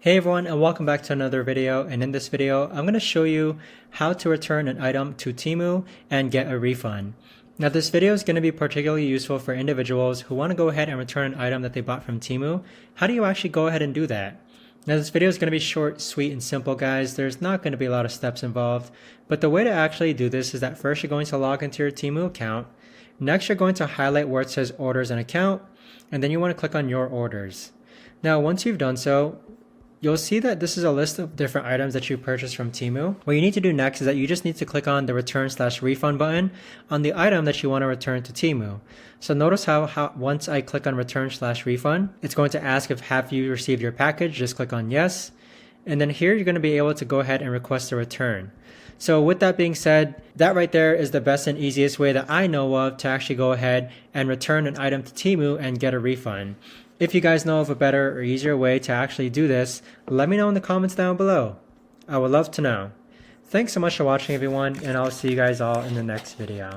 Hey everyone, and welcome back to another video. And in this video I'm going to show you how to return an item to Temu and get a refund. Now this video is going to be particularly useful for individuals who want to go ahead and return an item that they bought from Temu. How do you actually go ahead and do that? Now this video is going to be short, sweet, and simple, guys. There's not going to be a lot of steps involved, but the way to actually do this is that first you're going to log into your Temu account. Next you're going to highlight where it says orders and account, and then you want to click on your orders. Now once you've done so, you'll see that this is a list of different items that you purchased from Temu. What you need to do next is that you just need to click on the return/refund button on the item that you want to return to Temu. So notice how once I click on return/refund, it's going to ask if have you received your package. Just click on yes. And then here you're going to be able to go ahead and request a return. So with that being said, that right there is the best and easiest way that I know of to actually go ahead and return an item to Temu and get a refund. If you guys know of a better or easier way to actually do this, let me know in the comments down below. I would love to know. Thanks so much for watching, everyone, and I'll see you guys all in the next video.